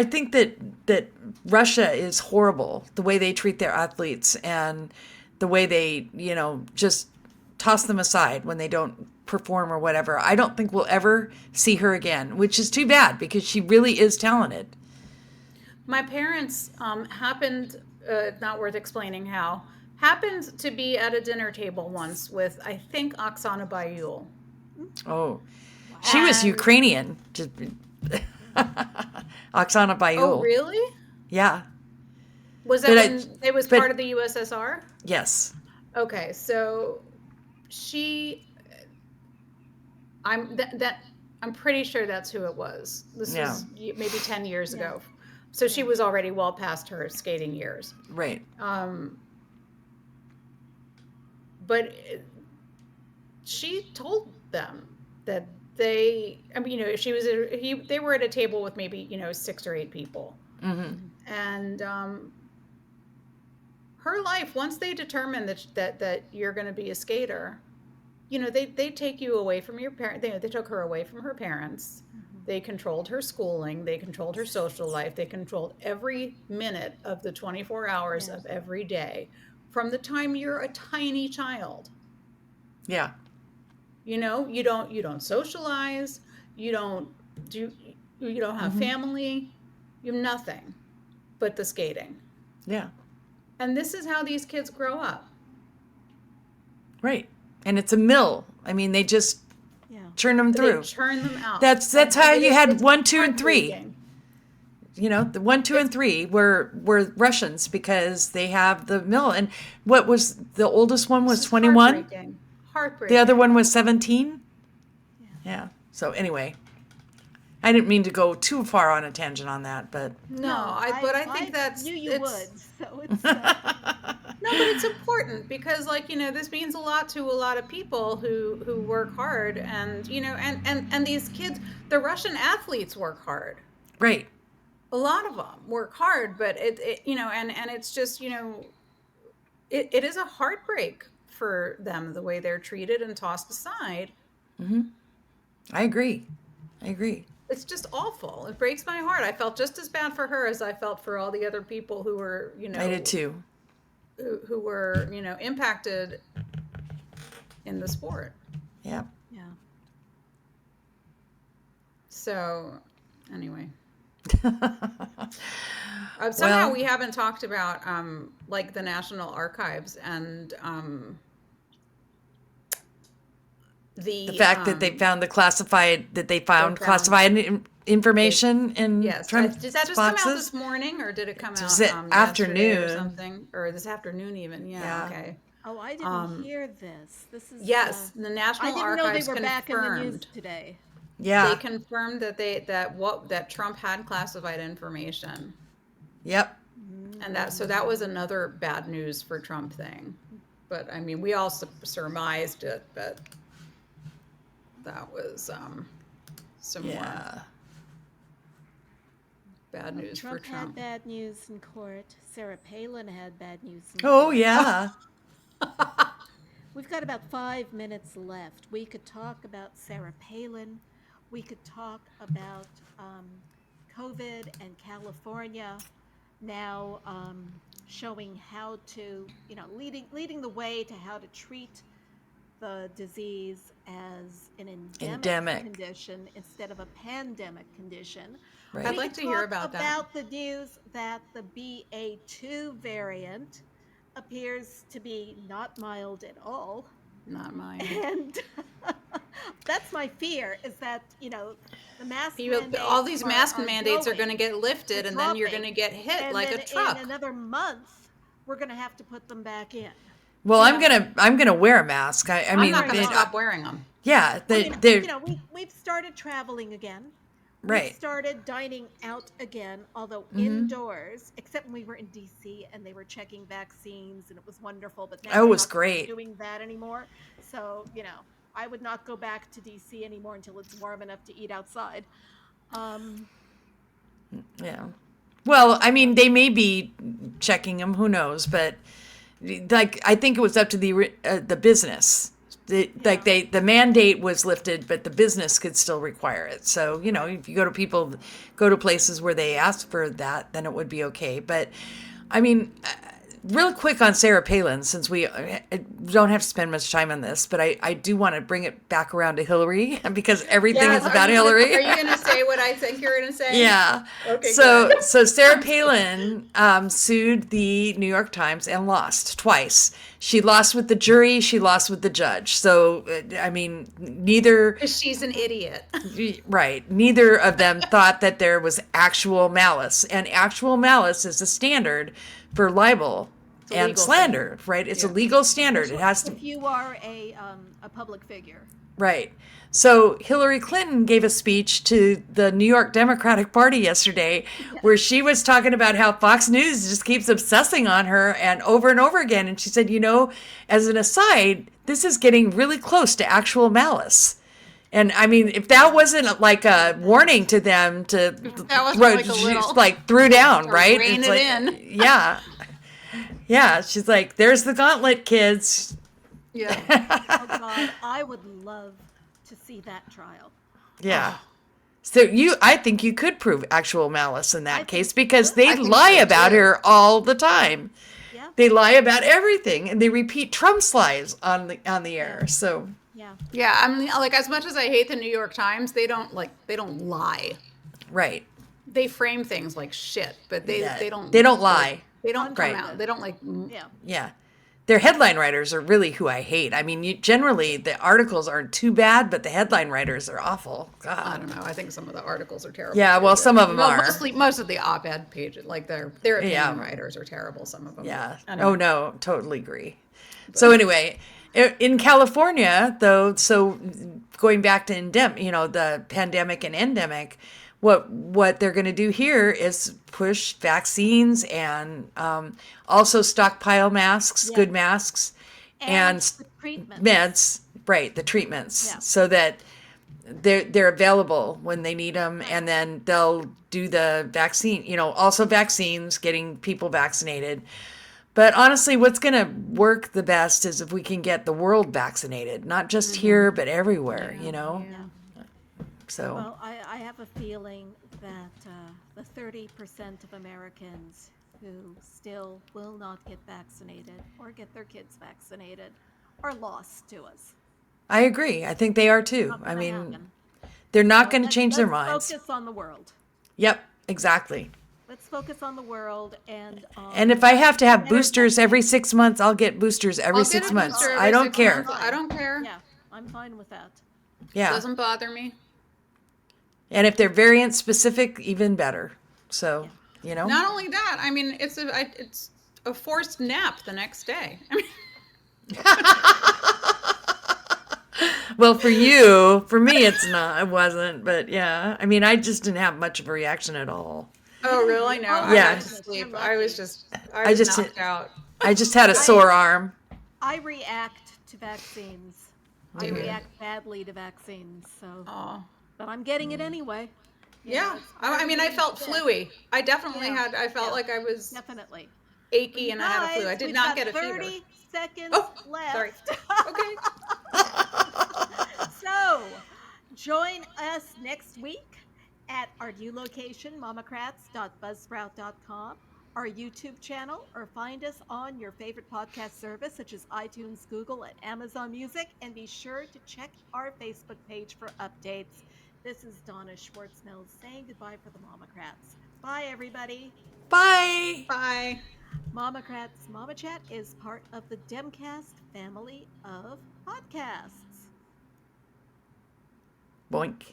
think that Russia is horrible, the way they treat their athletes and the way they, just toss them aside when they don't perform or whatever. I don't think we'll ever see her again, which is too bad because she really is talented. My parents happened, not worth explaining how, happened to be at a dinner table once with, I think, Oksana Bayul. Oh, she was Ukrainian. Just Oksana Bayul. Oh, really? Yeah. Was that when it was part of the USSR? Yes. Okay, so I'm pretty sure that's who it was. This was maybe 10 years ago. So she was already well past her skating years. Right. But she told them that they were at a table with maybe 6 or 8 people. Mm-hmm. And her life, once they determine that you're going to be a skater, they take you away from your parents. They took her away from her parents. Mm-hmm. They controlled her schooling. They controlled her social life. They controlled every minute of the 24 hours of every day from the time you're a tiny child. Yeah. You don't socialize. You don't have family. You have nothing but the skating. Yeah. And this is how these kids grow up. Right. And it's a mill. I mean, they just churn them through. They churn them out. That's how you had 1, 2, and 3. The 1, 2, and 3 were Russians because they have the mill. And what was the oldest one was 21? Heartbreaking. The other one was 17? Yeah. So anyway, I didn't mean to go too far on a tangent on that, but I think that's you would. So it's no, but it's important because this means a lot to a lot of people who work hard and and these kids, the Russian athletes work hard. Right. A lot of them work hard, but it and it's just it is a heartbreak for them the way they're treated and tossed aside. Mm-hmm. I agree. It's just awful. It breaks my heart. I felt just as bad for her as I felt for all the other people who were, I did too. Who were, impacted in the sport. Yeah. Yeah. So, anyway. Somehow we haven't talked about the National Archives and the fact that they found classified information in Trump's did that just boxes? come out this morning or did it come out afternoon or something, or this afternoon even? Yeah. Okay. Oh, I didn't hear this. This is the National Archives I didn't know they were confirmed, back in the news today. Yeah. They confirmed that Trump had classified information. Yep. And that was another bad news for Trump thing. But I mean, we all surmised it, but that was some more bad news for Trump. Trump had bad news in court. Sarah Palin had bad news in court. Oh, yeah. We've got about 5 minutes left. We could talk about Sarah Palin. We could talk about COVID and California now showing how to, leading the way to how to treat the disease as an endemic condition instead of a pandemic condition. Right. I'd like to hear about that. About the news that the BA2 variant appears to be not mild at all. Not mine. And that's my fear, is that, the mask all these mask mandates are going to get lifted, and then you're going to get hit and like a truck. In another month, we're going to have to put them back in. Well, I'm gonna wear a mask. I mean, not going to stop wearing them. Yeah, we've started traveling again. Right. We started dining out again, although indoors, except when we were in DC and they were checking vaccines, and it was wonderful. But now it was not great doing that anymore. So I would not go back to DC anymore until it's warm enough to eat outside. Yeah. Well, I mean, they may be checking them. Who knows? But I think it was up to the business. The mandate was lifted, but the business could still require it. So, if you go to places where they ask for that, then it would be okay. But I mean, real quick on Sarah Palin, since we don't have to spend much time on this, but I do want to bring it back around to Hillary because everything is about Hillary. Are you going to say what I think you're going to say? Yeah. Okay. So Sarah Palin sued the New York Times and lost twice. She lost with the jury. She lost with the judge. So, I mean, neither. She's an idiot. Right. Neither of them thought that there was actual malice. And actual malice is a standard for libel and slander, right? It's a legal standard. It has to. If you are a public figure. Right. So Hillary Clinton gave a speech to the New York Democratic Party yesterday where she was talking about how Fox News just keeps obsessing on her and over again. And she said, as an aside, this is getting really close to actual malice. And I mean, if that wasn't like a warning to them to, that was like a little, like threw down, right? Rein it's it like, in. Yeah. Yeah. She's like, there's the gauntlet, kids. Yeah. Oh God, I would love to see that trial. Yeah. So I think you could prove actual malice in that case because they lie about her all the time. Yeah. They lie about everything and they repeat Trump's lies on the air. So yeah, I mean, like, as much as I hate the New York Times, they don't lie. Right. They frame things like shit, but they don't lie. They don't come Right. out. They don't Yeah. Their headline writers are really who I hate. I mean, generally the articles aren't too bad, but the headline writers are awful. God. I don't know. I think some of the articles are terrible. Yeah, well, some of them are. Most of the op-ed pages, like their opinion writers are terrible. Some of them. Yeah. Anyway. Oh no, totally agree. So anyway, in California, though, so going back to the pandemic and endemic, what they're going to do here is push vaccines and also stockpile masks, good masks, and meds, right? The treatments, so that they're available when they need them, and then they'll do the vaccine. Also vaccines, getting people vaccinated. But honestly, what's going to work the best is if we can get the world vaccinated, not just here, but everywhere. Yeah. So. Well, I have a feeling that the 30% of Americans who still will not get vaccinated or get their kids vaccinated are lost to us. I agree. I think they are too. I mean, they're not going to change their minds. Let's focus on the world. Yep, exactly. Let's focus on the world and if I have to have boosters every 6 months, I'll get boosters every 6 months. I don't care. I don't care. Yeah, I'm fine with that. Yeah. It doesn't bother me. And if they're variant specific, even better. So, Not only that, I mean, it's a forced nap the next day. I mean. Well, for you, for me, it wasn't. But yeah, I mean, I just didn't have much of a reaction at all. Oh, really? No. Yeah. I went to sleep. I was knocked out. I just had a sore arm. I react to vaccines. I react badly to vaccines. So. But I'm getting it anyway. Yeah. I mean, I felt fluey. I definitely I felt like I was definitely achy and I had a flu. I did not get a fever. 30 seconds left. Sorry. Okay. So, join us next week at our new location, MOMocrats.buzzsprout.com, our YouTube channel or find us on your favorite podcast service such as iTunes, Google, and Amazon Music. And be sure to check our Facebook page for updates. This is Donna Schwartz Mills saying goodbye for the MOMocrats. Bye, everybody. Bye. Bye. MOMocrats MOMochat is part of the Demcast family of podcasts. Boink.